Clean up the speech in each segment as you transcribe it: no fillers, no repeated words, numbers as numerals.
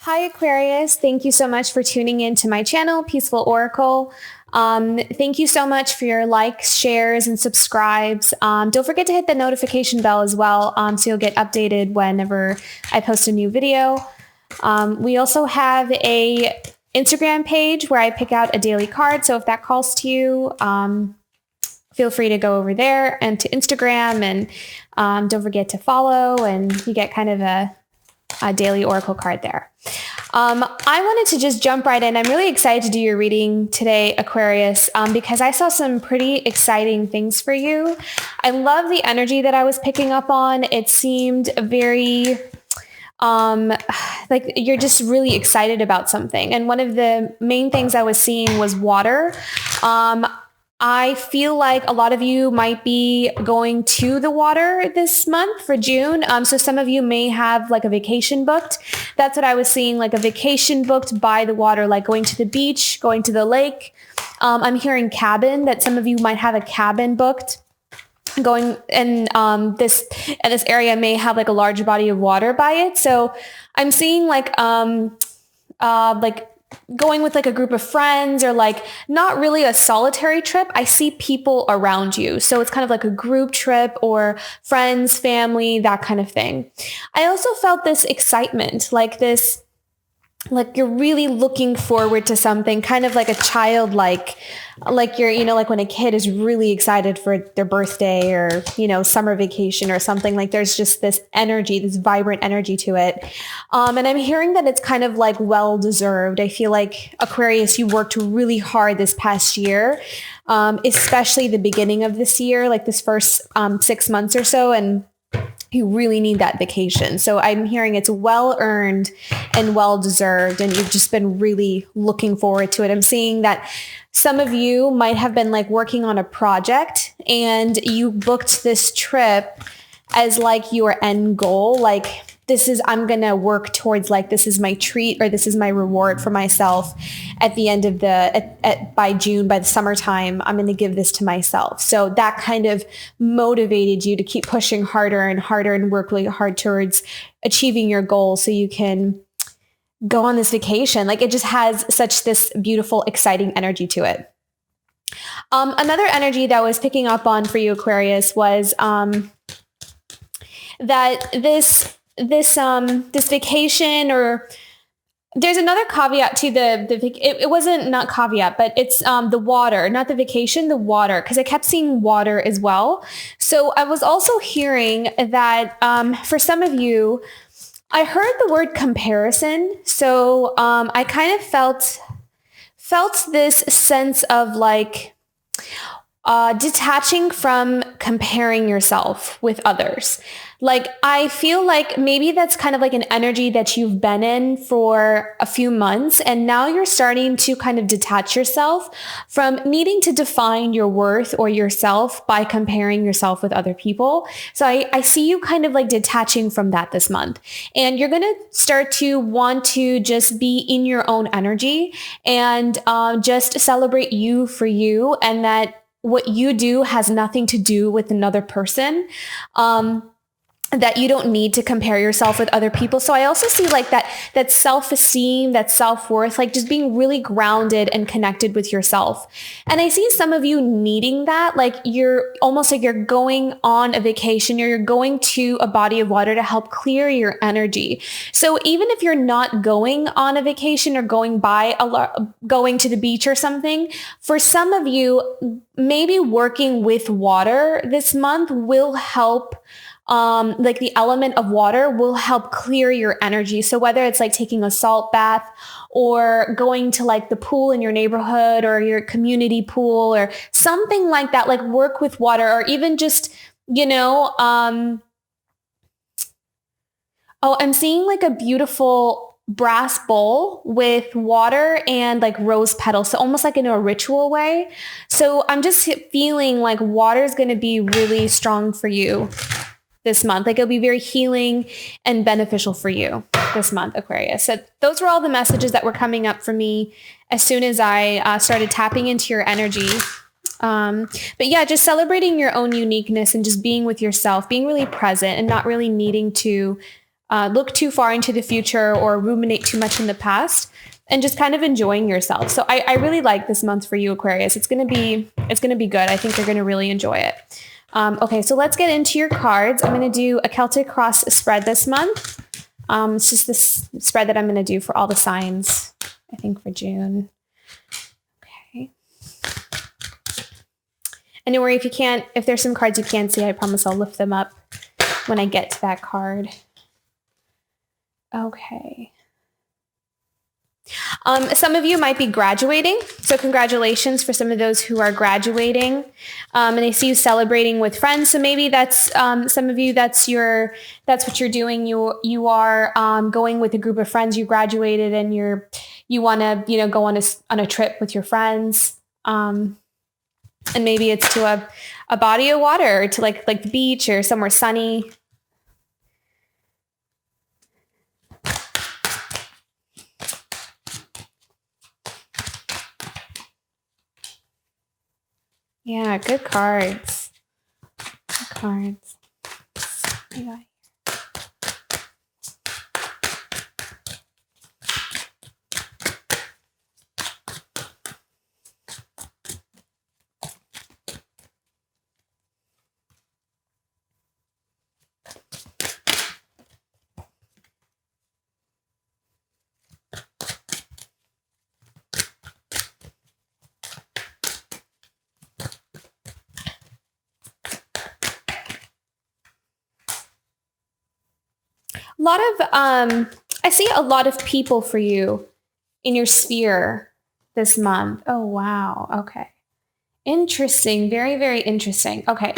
Hi, Aquarius. Thank you so much for tuning in to my channel, Peaceful Oracle. Thank you so much for your likes, shares, and subscribes. Don't forget to hit the notification bell as well, so you'll get updated whenever I post a new video. We also have a Instagram page where I pick out a daily card. So if that calls to you, feel free to go over there and to Instagram, and don't forget to follow, and you get kind of a daily oracle card there. I wanted to just jump right in. I'm really excited to do your reading today, Aquarius, because I saw some pretty exciting things for you. I love the energy that I was picking up on. It seemed very like you're just really excited about something. And one of the main things I was seeing was water. I feel like a lot of you might be going to the water this month for June. So some of you may have like a vacation booked. That's what I was seeing, like a vacation booked by the water, like going to the beach, going to the lake. I'm hearing cabin, that some of you might have a cabin booked. Going and this area may have like a large body of water by it. So I'm seeing like going with like a group of friends, or like not really a solitary trip. I see people around you. So it's kind of like a group trip or friends, family, that kind of thing. I also felt this excitement, like this, like you're really looking forward to something, kind of like a child, like you're, like when a kid is really excited for their birthday or, summer vacation or something. Like there's just this energy, this vibrant energy to it. And I'm hearing that it's kind of like well-deserved. I feel like, Aquarius, you worked really hard this past year, especially the beginning of this year, like this first 6 months or so. And you really need that vacation. So I'm hearing it's well-earned and well-deserved, and you've just been really looking forward to it. I'm seeing that some of you might have been like working on a project and you booked this trip as like your end goal. Like I'm going to work towards, like, this is my treat, or this is my reward for myself at the end of by June, by the summertime, I'm going to give this to myself. So that kind of motivated you to keep pushing harder and harder and work really hard towards achieving your goal so you can go on this vacation. Like it just has such this beautiful, exciting energy to it. Another energy that I was picking up on for you, Aquarius, was that this vacation, or there's another caveat to it wasn't, not caveat, but it's the water, not the vacation, the water, because I kept seeing water as well. So I was also hearing that for some of you, I heard the word comparison. So I kind of felt this sense of like detaching from comparing yourself with others. Like, I feel like maybe that's kind of like an energy that you've been in for a few months, and now you're starting to kind of detach yourself from needing to define your worth or yourself by comparing yourself with other people. So I see you kind of like detaching from that this month, and you're going to start to want to just be in your own energy and just celebrate you for you, and that what you do has nothing to do with another person. That you don't need to compare yourself with other people. So I also see like that self-esteem, that self-worth, like just being really grounded and connected with yourself. And I see some of you needing that, like you're almost like you're going on a vacation, or you're going to a body of water to help clear your energy. So even if you're not going on a vacation or going to the beach or something, for some of you, maybe working with water this month will help. Like the element of water will help clear your energy. So whether it's like taking a salt bath, or going to like the pool in your neighborhood or your community pool or something like that, like work with water, or even just, I'm seeing like a beautiful brass bowl with water and like rose petals. So almost like in a ritual way. So I'm just feeling like water is going to be really strong for you this month. Like it'll be very healing and beneficial for you this month, Aquarius. So those were all the messages that were coming up for me as soon as I started tapping into your energy. But yeah, just celebrating your own uniqueness and just being with yourself, being really present and not really needing to look too far into the future or ruminate too much in the past, and just kind of enjoying yourself. So I really like this month for you, Aquarius. It's going to be good. I think you're going to really enjoy it. Okay, so let's get into your cards. I'm going to do a Celtic Cross spread this month. It's just this spread that I'm going to do for all the signs, I think, for June. Okay. And don't worry if there's some cards you can't see, I promise I'll lift them up when I get to that card. Okay. Some of you might be graduating, so congratulations for some of those who are graduating. And I see you celebrating with friends, so maybe that's some of you. That's what you're doing. You are going with a group of friends. You graduated, and you want to go on a trip with your friends. And maybe it's to a body of water, or to like the beach or somewhere sunny. Yeah, good cards. Good cards. Yeah. I see a lot of people for you in your sphere this month. Oh, wow. Okay. Interesting. Very, very interesting. Okay.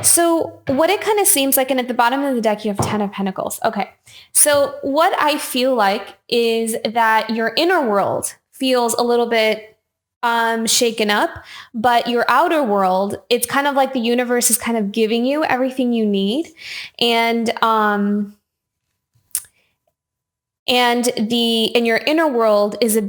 So what it kind of seems like, and at the bottom of the deck, you have 10 of Pentacles. Okay. So what I feel like is that your inner world feels a little bit shaken up, but your outer world, it's kind of like the universe is kind of giving you everything you need. And your inner world is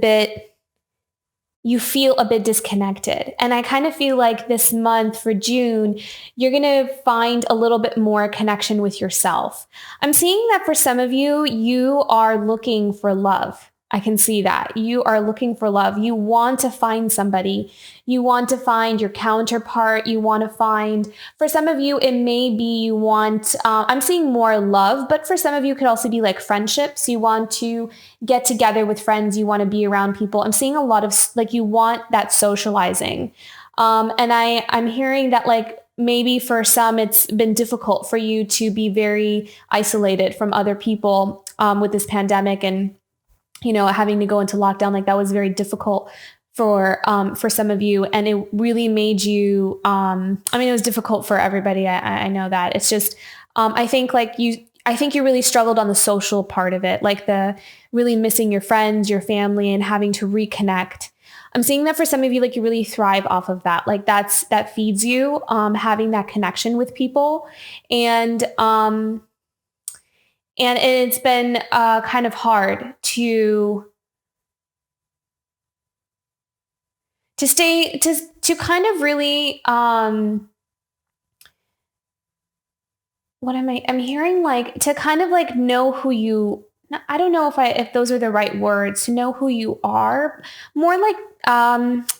you feel a bit disconnected. And I kind of feel like this month for June, you're going to find a little bit more connection with yourself. I'm seeing that for some of you, you are looking for love. I can see that. You are looking for love. You want to find somebody. You want to find your counterpart. You want to find, for some of you, it may be you want, I'm seeing more love, but for some of you, it could also be like friendships. You want to get together with friends. You want to be around people. I'm seeing a lot of, like, you want that socializing. And I'm hearing that, like, maybe for some, it's been difficult for you to be very isolated from other people with this pandemic, and having to go into lockdown, like that was very difficult for some of you. And it really made you, it was difficult for everybody. I know that. It's just, I think you really struggled on the social part of it, like the really missing your friends, your family, and having to reconnect. I'm seeing that for some of you, like you really thrive off of that. Like that feeds you, having that connection with people. And it's been kind of hard to kind of really, I'm hearing, like, to kind of like know who you, I don't know if those are the right words, to know who you are, more like,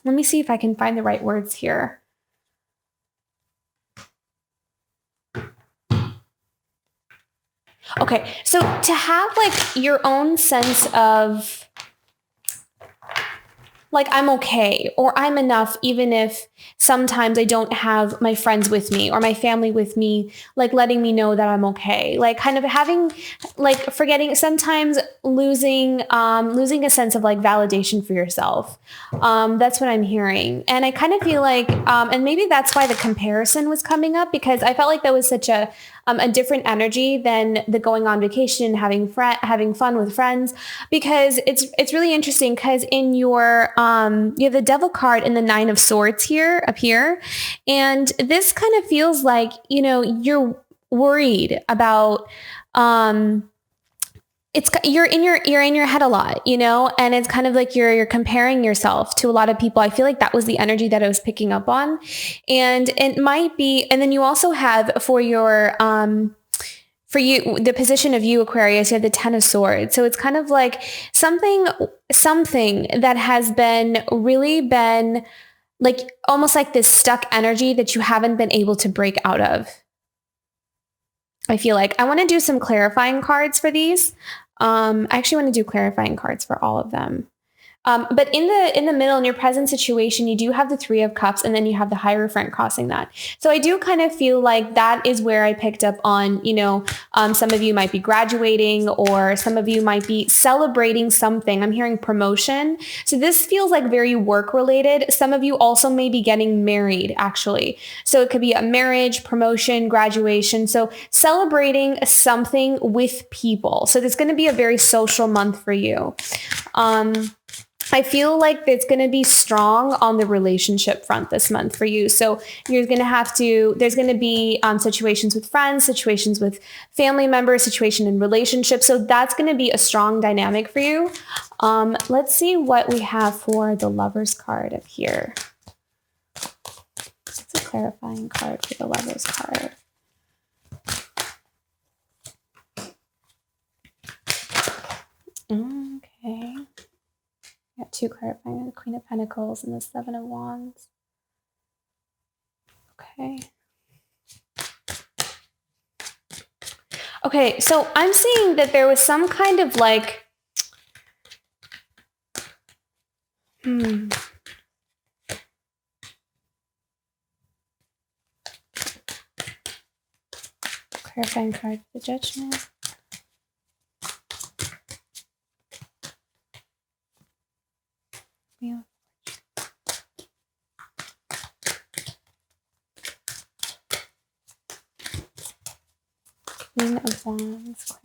let me see if I can find the right words here. Okay, so to have like your own sense of like, I'm okay, or I'm enough, even if sometimes I don't have my friends with me or my family with me, like letting me know that I'm okay. Like kind of having, like forgetting, sometimes losing a sense of like validation for yourself. That's what I'm hearing. And I kind of feel like, and maybe that's why the comparison was coming up, because I felt like that was such a different energy than the going on vacation, having fun with friends, because it's really interesting, because in your you have the Devil card and the 9 of Swords up here, and this kind of feels like you're worried about you're in your head a lot, and it's kind of like you're comparing yourself to a lot of people. I feel like that was the energy that I was picking up on, and it might be. And then you also have for for you, the position of you, Aquarius, you have the Ten of Swords. So it's kind of like something that has really been like almost like this stuck energy that you haven't been able to break out of. I feel like I want to do some clarifying cards for these. I actually want to do clarifying cards for all of them. But in the middle, in your present situation, you do have the Three of Cups, and then you have the Hierophant crossing that. So I do kind of feel like that is where I picked up on, some of you might be graduating, or some of you might be celebrating something. I'm hearing promotion. So this feels like very work related. Some of you also may be getting married, actually. So it could be a marriage, promotion, graduation. So celebrating something with people. So it's going to be a very social month for you. I feel like it's going to be strong on the relationship front this month for you. So there's going to be situations with friends, situations with family members, situation in relationships. So that's going to be a strong dynamic for you. Let's see what we have for the Lovers card up here. It's a clarifying card for the Lovers card. Okay. Got two clarifying, the Queen of Pentacles and the Seven of Wands. Okay. Okay, so I'm seeing that there was some kind of like, clarifying card for the Judgment. Yeah. Queen of Wands.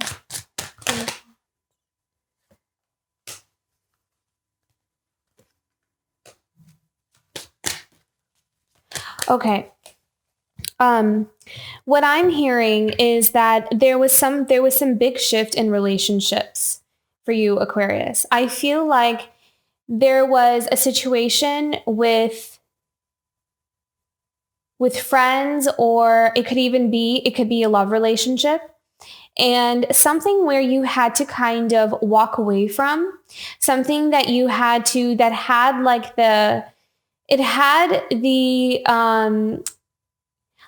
Okay. What I'm hearing is that there was some big shift in relationships for you, Aquarius. I feel like there was a situation with friends, or it could be a love relationship, and something where you had to kind of walk away from, something that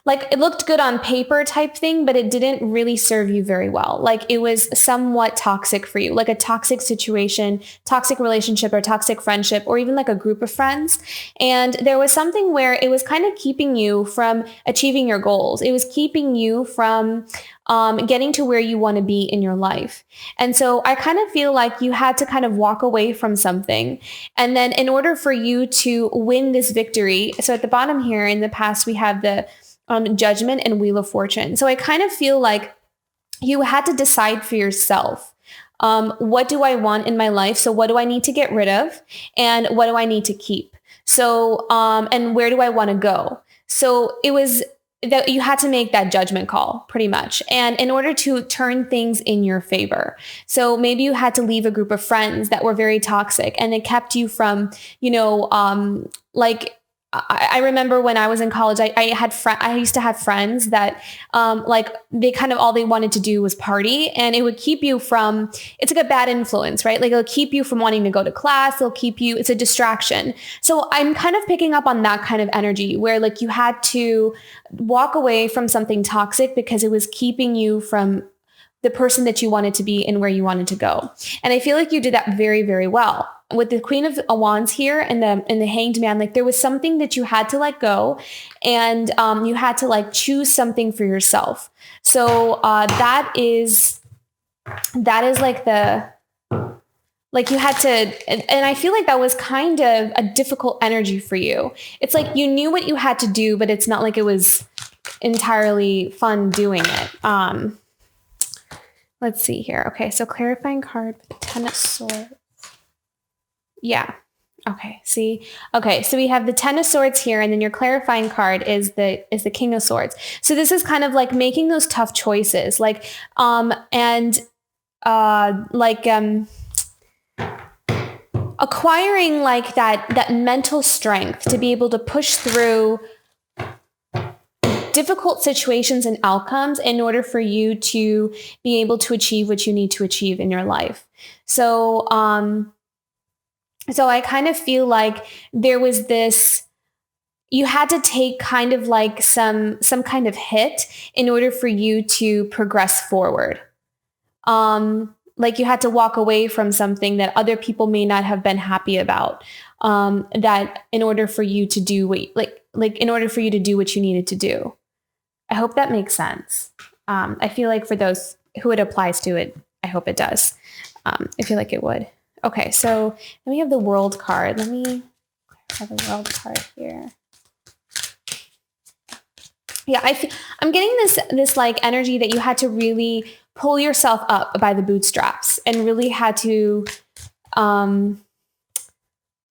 like it looked good on paper type thing, but it didn't really serve you very well. Like it was somewhat toxic for you, like a toxic situation, toxic relationship, or toxic friendship, or even like a group of friends. And there was something where it was kind of keeping you from achieving your goals. It was keeping you from getting to where you want to be in your life. And so I kind of feel like you had to kind of walk away from something. And then in order for you to win this victory, so at the bottom here in the past, we have the Judgment and Wheel of Fortune. So I kind of feel like you had to decide for yourself. What do I want in my life? So what do I need to get rid of? And what do I need to keep? So, and where do I want to go? So it was that you had to make that judgment call pretty much. And in order to turn things in your favor. So maybe you had to leave a group of friends that were very toxic, and it kept you from, I remember when I was in college, I used to have friends that, they kind of all they wanted to do was party, and it would keep you from, it's like a bad influence, right? Like it'll keep you from wanting to go to class. It's a distraction. So I'm kind of picking up on that kind of energy where like you had to walk away from something toxic because it was keeping you from the person that you wanted to be and where you wanted to go. And I feel like you did that very, very well. With the Queen of Wands here and the Hanged Man, like there was something that you had to let go, and you had to like choose something for yourself. So that is like you had to, and I feel like that was kind of a difficult energy for you. It's like you knew what you had to do, but it's not like it was entirely fun doing it. Let's see here. Okay, so clarifying card for the Ten of Swords. Yeah. Okay. See? Okay. So we have the Ten of Swords here, and then your clarifying card is the King of Swords. So this is kind of like making those tough choices, acquiring like that mental strength to be able to push through difficult situations and outcomes in order for you to be able to achieve what you need to achieve in your life. So, so I kind of feel like there was this, you had to take kind of like some kind of hit in order for you to progress forward. Like you had to walk away from something that other people may not have been happy about. That in order for you to do what, like in order for you to do what you needed to do. I hope that makes sense. I feel like for those who it applies to, it, I hope it does. I feel like it would. Okay, so then we have the World card. Let me have the World card here. Yeah, I'm getting this like energy that you had to really pull yourself up by the bootstraps and really had to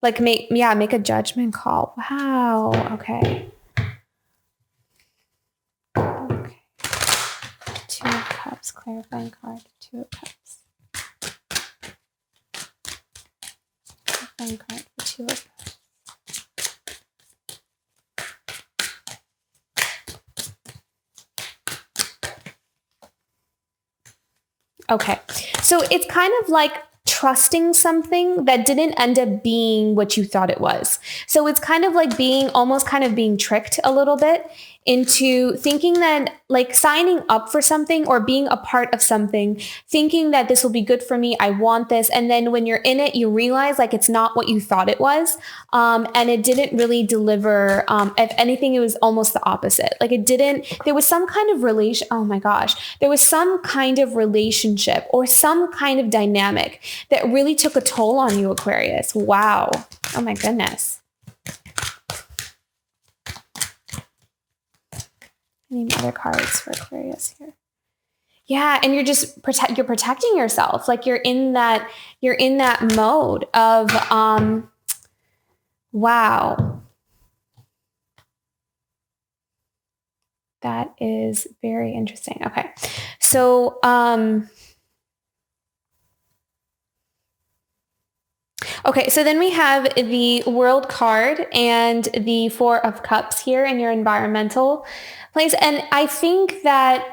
like make a judgment call. Wow. Okay. Okay. Two of Cups, clarifying card. Two of Cups. Clarifying card for Two of Cups. Okay, so it's kind of like trusting something that didn't end up being what you thought it was. So it's kind of like almost kind of being tricked a little bit into thinking that, like, signing up for something or being a part of something, thinking that this will be good for me, I want this. And then when you're in it, you realize like it's not what you thought it was. And it didn't really deliver. If anything, it was almost the opposite. Like there was some kind of there was some kind of relationship or some kind of dynamic that really took a toll on you, Aquarius. Wow. Oh my goodness. I need other cards for Aquarius here. Yeah, and you're protecting yourself. Like you're in that mode of wow. That is very interesting. Okay. So okay, so then we have the World card and the Four of Cups here in your environmental place. And I think that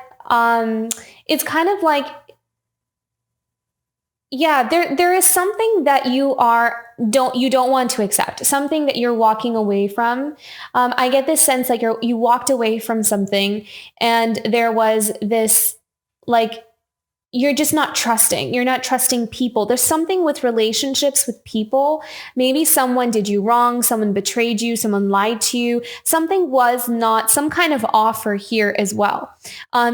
it's kind of like, yeah, there is something that you don't want to accept, something that you're walking away from. I get this sense like you walked away from something and there was this, like, you're just not trusting. You're not trusting people. There's something with relationships with people. Maybe someone did you wrong. Someone betrayed you. Someone lied to you. Something was not some kind of offer here as well.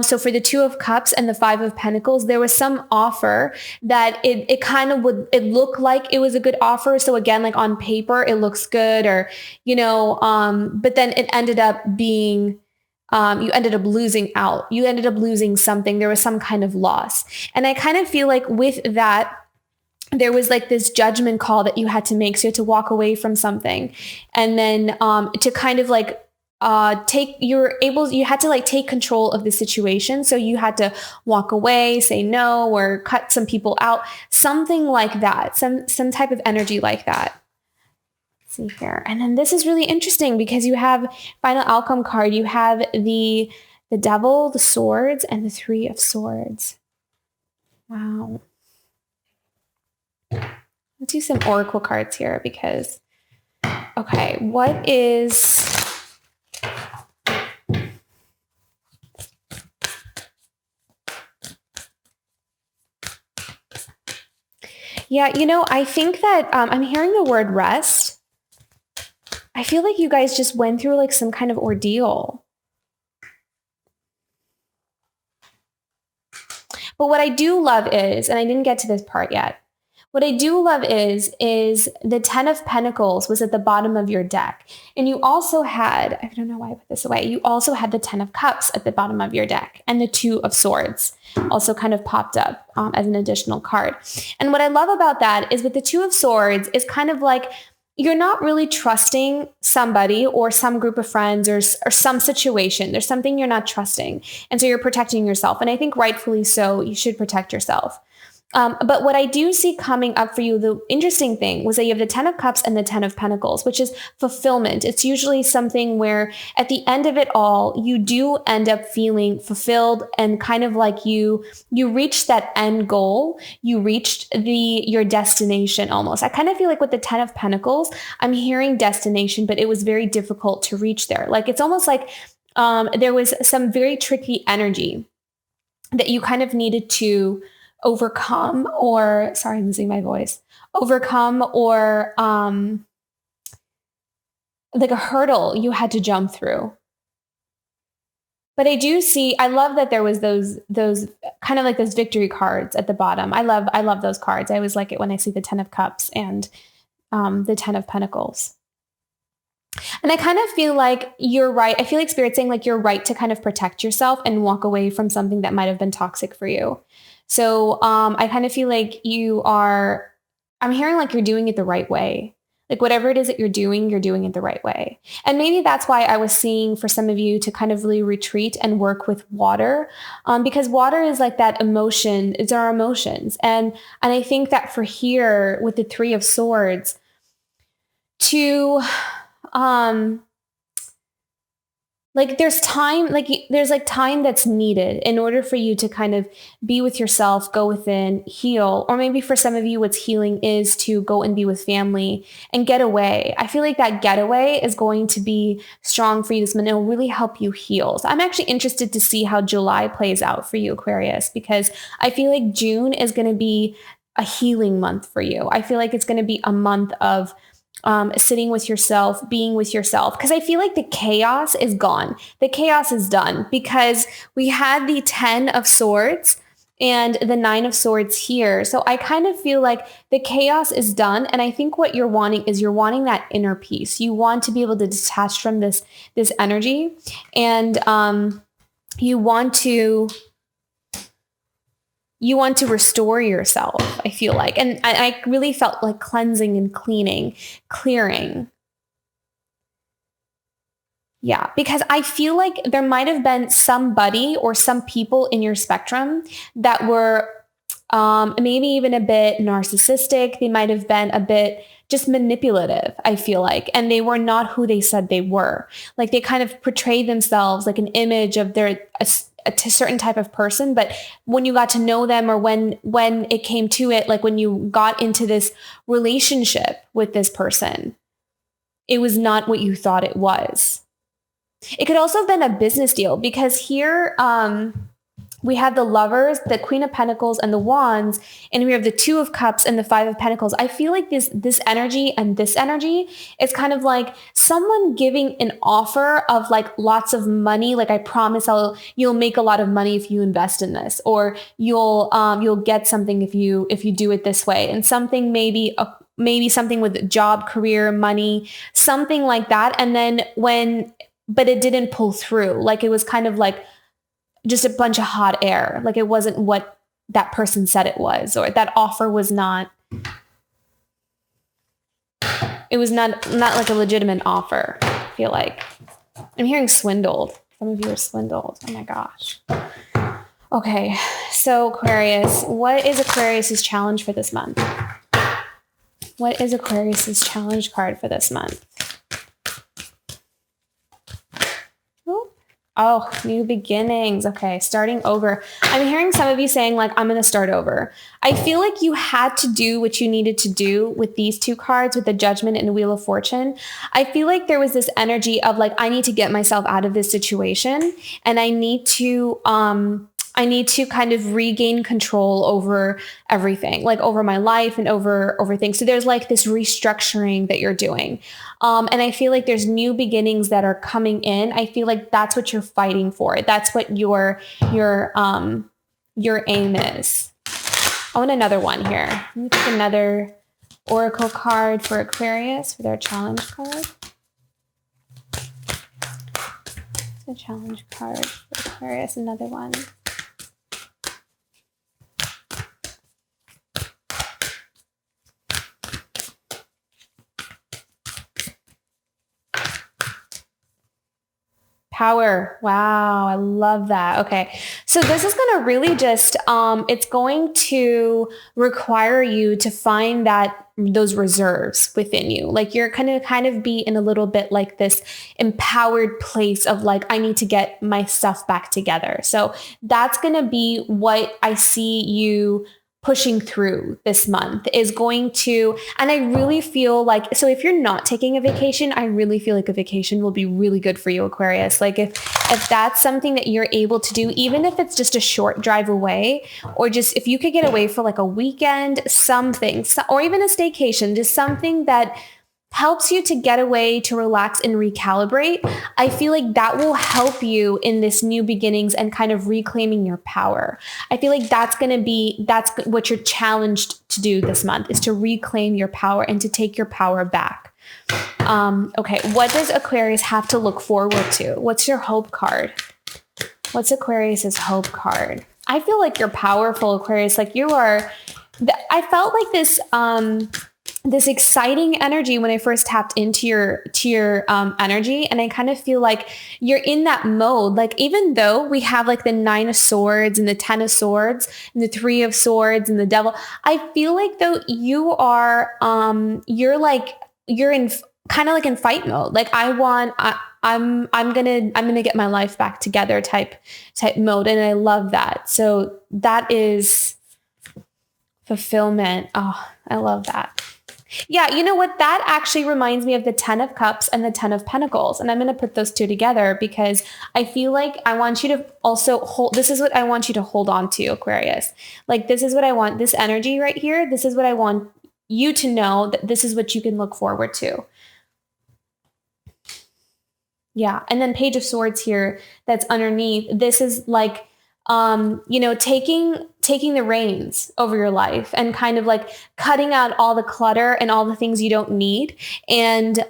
So for the Two of Cups and the Five of Pentacles, there was some offer that it kind of it looked like it was a good offer. So again, like on paper, it looks good, or, but then it ended up being, you ended up losing out. You ended up losing something. There was some kind of loss. And I kind of feel like with that, there was like this judgment call that you had to make. So you had to walk away from something. And then to kind of like you had to like take control of the situation. So you had to walk away, say no, or cut some people out, something like that, some type of energy like that. See here. And then this is really interesting because you have final outcome card. You have the Devil, the Swords, and the Three of Swords. Wow. Let's do some oracle cards here because, okay, what is... Yeah, I think that I'm hearing the word rest. I feel like you guys just went through like some kind of ordeal. But what I do love is, and I didn't get to this part yet, what I do love is the Ten of Pentacles was at the bottom of your deck. And you also had, I don't know why I put this away, you also had the Ten of Cups at the bottom of your deck. And the Two of Swords also kind of popped up as an additional card. And what I love about that is with the Two of Swords is kind of like, you're not really trusting somebody or some group of friends or some situation. There's something you're not trusting. And so you're protecting yourself. And I think rightfully so, you should protect yourself. But what I do see coming up for you, the interesting thing was that you have the 10 of Cups and the 10 of Pentacles, which is fulfillment. It's usually something where at the end of it all, you do end up feeling fulfilled and kind of like you reached that end goal. You reached your destination almost. I kind of feel like with the 10 of Pentacles, I'm hearing destination, but it was very difficult to reach there. Like it's almost like there was some very tricky energy that you kind of needed to overcome, or sorry, I'm losing my voice, overcome, or like a hurdle you had to jump through. But I do see, I love that there was those kind of like those victory cards at the bottom. I love those cards. I always like it when I see the 10 of Cups and the 10 of Pentacles. And I kind of feel like you're right. I feel like Spirit's saying like you're right to kind of protect yourself and walk away from something that might have been toxic for you. So I kind of feel like I'm hearing like you're doing it the right way. Like whatever it is that you're doing it the right way. And maybe that's why I was seeing for some of you to kind of really retreat and work with water, because water is like that emotion. It's our emotions. And I think that for here with the 3 of Swords to, like there's time that's needed in order for you to kind of be with yourself, go within, heal. Or maybe for some of you, what's healing is to go and be with family and get away. I feel like that getaway is going to be strong for you this month. It'll really help you heal. So I'm actually interested to see how July plays out for you, Aquarius, because I feel like June is going to be a healing month for you. I feel like it's going to be a month of sitting with yourself, being with yourself. Because I feel like the chaos is gone. The chaos is done because we had the 10 of Swords and the 9 of Swords here. So I kind of feel like the chaos is done. And I think what you're wanting is you're wanting that inner peace. You want to be able to detach from this energy, and you want to restore yourself, I feel like. And I really felt like cleansing and clearing. Yeah, because I feel like there might have been somebody or some people in your spectrum that were maybe even a bit narcissistic. They might have been a bit just manipulative, I feel like. And they were not who they said they were. Like they kind of portrayed themselves like an image of a certain type of person. But when you got to know them, or when it came to it, like when you got into this relationship with this person, it was not what you thought it was. It could also have been a business deal, because here we have the Lovers, the Queen of Pentacles, and the Wands, and we have the 2 of Cups and the 5 of Pentacles. I feel like this energy and this energy is kind of like someone giving an offer of like lots of money. Like, I promise you'll make a lot of money if you invest in this, or you'll get something if you do it this way, and something maybe something with job, career, money, something like that. And then but it didn't pull through. Like it was kind of like just a bunch of hot air. Like it wasn't what that person said it was, or that offer was not, it was not like a legitimate offer. I feel like I'm hearing swindled. Some of you are swindled. Oh my gosh. Okay. So Aquarius, what is Aquarius's challenge for this month? What is Aquarius's challenge card for this month? Oh, new beginnings. Okay, starting over. I'm hearing some of you saying like, I'm going to start over. I feel like you had to do what you needed to do with these 2 cards, with the Judgment and the Wheel of Fortune. I feel like there was this energy of like, I need to get myself out of this situation, and I need to kind of regain control over everything, like over my life and over things. So there's like this restructuring that you're doing. And I feel like there's new beginnings that are coming in. I feel like that's what you're fighting for. That's what your aim is. I want another one here. Let me pick another oracle card for Aquarius for their challenge card. The challenge card for Aquarius, another one. Power. Wow. I love that. Okay. So this is going to really just, it's going to require you to find those reserves within you. Like you're going to kind of be in a little bit like this empowered place of like, I need to get my stuff back together. So that's going to be what I see you pushing through this month is going to, and I really feel like, so if you're not taking a vacation, I really feel like a vacation will be really good for you, Aquarius. Like if that's something that you're able to do, even if it's just a short drive away, or just if you could get away for like a weekend, something, or even a staycation, just something that helps you to get away, to relax and recalibrate. I feel like that will help you in this new beginnings and kind of reclaiming your power. I feel like that's what you're challenged to do this month, is to reclaim your power and to take your power back. Okay, what does Aquarius have to look forward to? What's your hope card? What's Aquarius's hope card? I feel like you're powerful, Aquarius. Like you are, I felt like this exciting energy when I first tapped into your energy. And I kind of feel like you're in that mode. Like, even though we have like the 9 of Swords and the 10 of Swords and the 3 of Swords and the Devil, I feel like though you are, you're in kind of like in fight mode. Like I'm gonna get my life back together type mode. And I love that. So that is fulfillment. Oh, I love that. Yeah, you know what? That actually reminds me of the 10 of Cups and the 10 of Pentacles. And I'm going to put those two together because I feel like I want you to also hold, this is what I want you to hold on to, Aquarius. Like, this is what I want, this energy right here. This is what I want you to know, that this is what you can look forward to. Yeah. And then Page of Swords here that's underneath. This is like, taking the reins over your life and kind of like cutting out all the clutter and all the things you don't need, and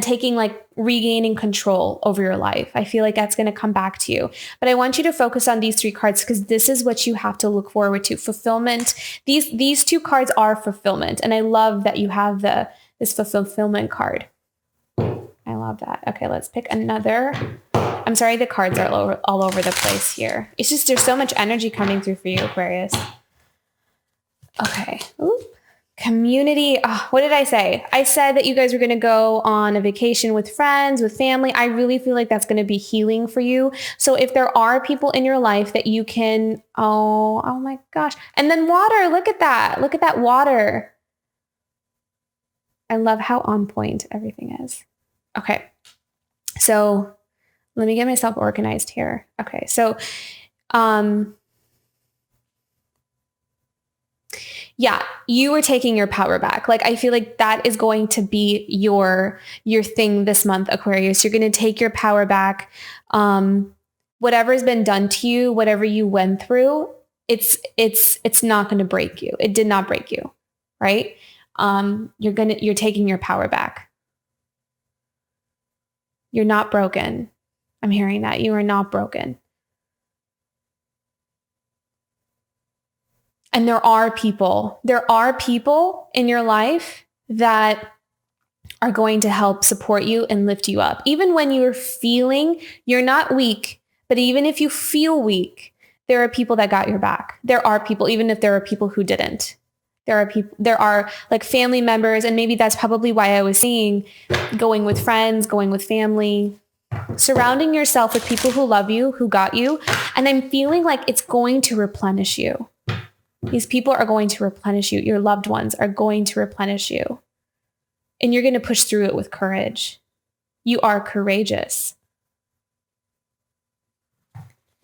taking like regaining control over your life. I feel like that's going to come back to you, but I want you to focus on these 3 cards because this is what you have to look forward to. Fulfillment. These 2 cards are fulfillment. And I love that you have this fulfillment card. I love that. Okay, let's pick another. I'm sorry, the cards are all over the place here. It's just, there's so much energy coming through for you, Aquarius. Okay. Ooh. Community. Oh, what did I say? I said that you guys were going to go on a vacation with friends, with family. I really feel like that's going to be healing for you. So if there are people in your life that you can, oh my gosh. And then water. Look at that. Look at that water. I love how on point everything is. Okay. So let me get myself organized here. Okay. So, yeah, you are taking your power back. Like, I feel like that is going to be your thing this month, Aquarius. You're going to take your power back. Whatever's been done to you, whatever you went through, it's not going to break you. It did not break you. Right. You're taking your power back. You're not broken. I'm hearing that. You are not broken. And there are people in your life that are going to help support you and lift you up. Even when you're feeling, you're not weak, but even if you feel weak, there are people that got your back. There are people, even if there are people who didn't. There are like family members, and maybe that's probably why I was saying going with friends, going with family, surrounding yourself with people who love you, who got you. And I'm feeling like it's going to replenish you. These people are going to replenish you. Your loved ones are going to replenish you. And you're going to push through it with courage. You are courageous.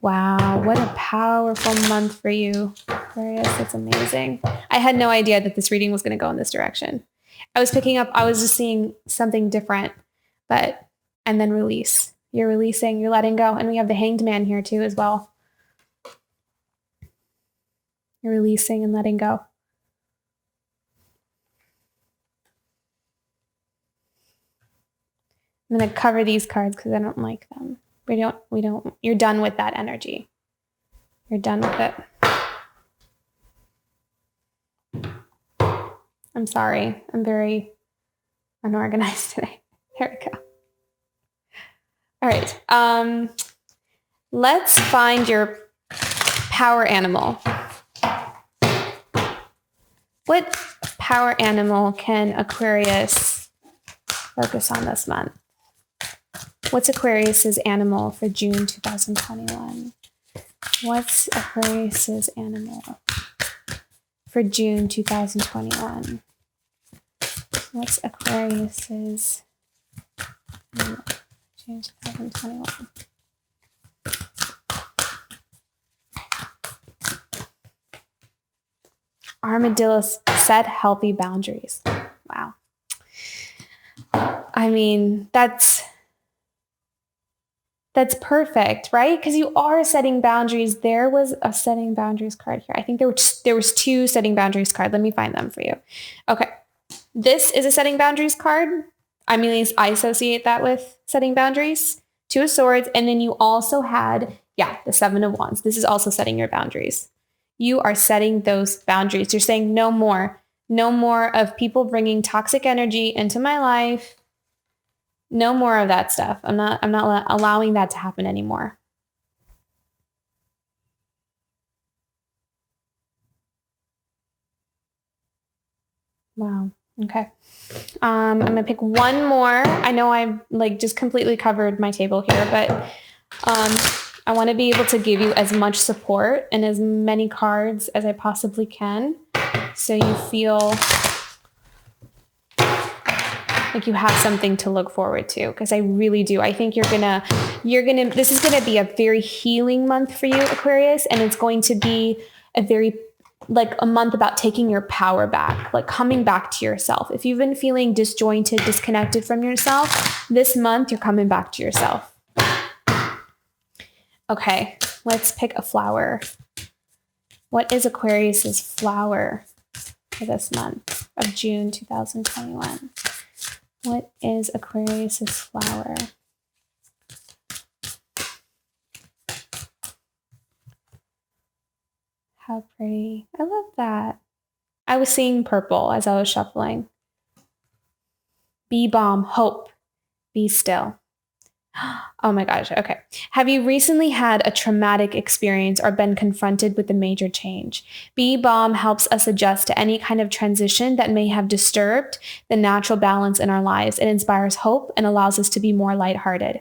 Wow, what a powerful month for you, Aquarius. That's amazing. I had no idea that this reading was going to go in this direction. I was just seeing something different, and then release. You're releasing, you're letting go. And we have the Hanged Man here too as well. You're releasing and letting go. I'm going to cover these cards because I don't like them. You're done with that energy. You're done with it. I'm sorry. I'm very unorganized today. Here we go. All right. Let's find your power animal? What power animal can Aquarius focus on this month? What's Aquarius's animal for June 2021? What's Aquarius's animal for June 2021? What's Aquarius's animal for June 2021? Armadillos, set healthy boundaries. Wow. I mean, that's perfect, right? Because you are setting boundaries. There was a setting boundaries card here. I think there was two setting boundaries card. Let me find them for you. Okay. This is a setting boundaries card. I mean, I associate that with setting boundaries. Two of Swords. And then you also had, the Seven of Wands. This is also setting your boundaries. You are setting those boundaries. You're saying no more of people bringing toxic energy into my life. No more of that stuff. I'm not allowing that to happen anymore. Wow. Okay. I'm going to pick one more. I know I've just completely covered my table here, but I want to be able to give you as much support and as many cards as I possibly can, so you feel like you have something to look forward to, because I really do. I think this is gonna be a very healing month for you, Aquarius, and it's going to be a month about taking your power back, coming back to yourself. If you've been feeling disjointed, disconnected from yourself, this month you're coming back to yourself. Okay, let's pick a flower. What is Aquarius's flower for this month of June 2021? What is Aquarius's flower? How pretty. I love that. I was seeing purple as I was shuffling. Be balm, hope, be still. Oh my gosh. Okay. Have you recently had a traumatic experience or been confronted with a major change? Bee Balm helps us adjust to any kind of transition that may have disturbed the natural balance in our lives. It inspires hope and allows us to be more lighthearted.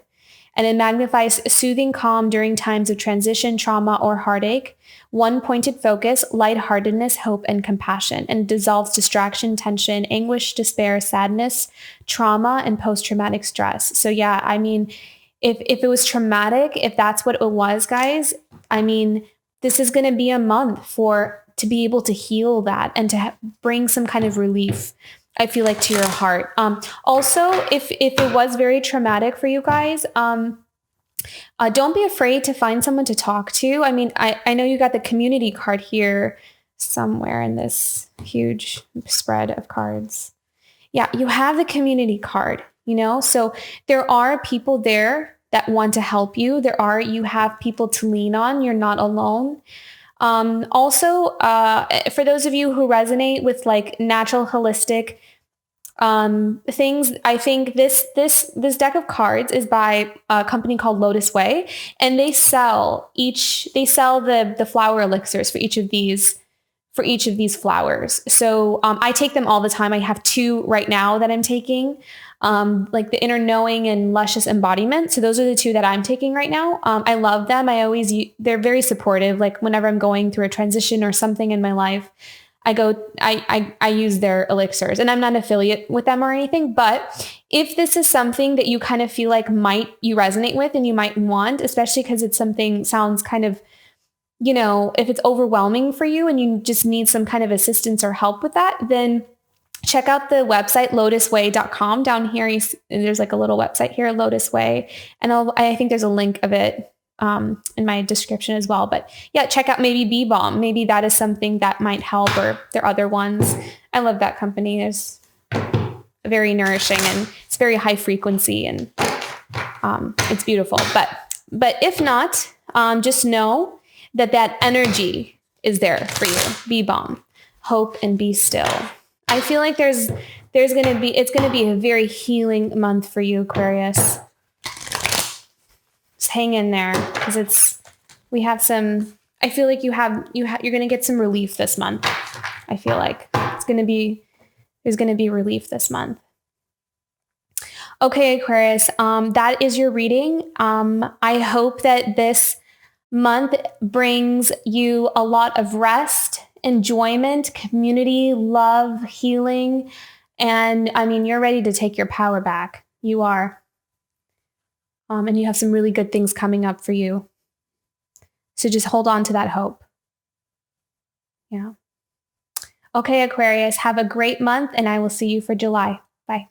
And it magnifies soothing calm during times of transition, trauma, or heartache. One pointed focus, lightheartedness, hope, and compassion, and dissolves distraction, tension, anguish, despair, sadness, trauma, and post-traumatic stress. So yeah, I mean, if it was traumatic, if that's what it was, guys, I mean, this is going to be a month to be able to heal that and to bring some kind of relief, I feel like, to your heart. Also, if it was very traumatic for you guys, don't be afraid to find someone to talk to. I mean, I know you got the community card here somewhere in this huge spread of cards. Yeah, you have the community card, so there are people there that want to help you. You have people to lean on. You're not alone. Also, for those of you who resonate with natural holistic things, I think this deck of cards is by a company called Lotus, and they sell the flower elixirs for each of these flowers. So I take them all the time. I have 2 right now that I'm taking, the Inner Knowing and Luscious Embodiment. So those are the 2 that I'm taking right now. I love them. They're very supportive. Whenever I'm going through a transition or something in my life, I use their elixirs, and I'm not an affiliate with them or anything, but if this is something that you kind of feel like you resonate with and you might want, especially because it's something sounds kind of, if it's overwhelming for you and you just need some kind of assistance or help with that, then check out the website, lotusway.com. Down here, there's a little website here, Lotus Way. And I think there's a link of it in my description as well. But yeah, check out maybe Bee Balm. Maybe that is something that might help, or there are other ones. I love that company. It's very nourishing and it's very high frequency, and it's beautiful. But if not, just know that energy is there for you. Bee Balm, hope, and be still. I feel like it's going to be a very healing month for you, Aquarius. Just hang in there, because we have some I feel like you're going to get some relief this month. I feel like there's going to be relief this month. Okay, Aquarius, that is your reading. I hope that this month brings you a lot of rest, enjoyment, community, love, healing. And I mean, you're ready to take your power back. You are. And you have some really good things coming up for you. So just hold on to that hope. Yeah. Okay, Aquarius, have a great month, and I will see you for July. Bye.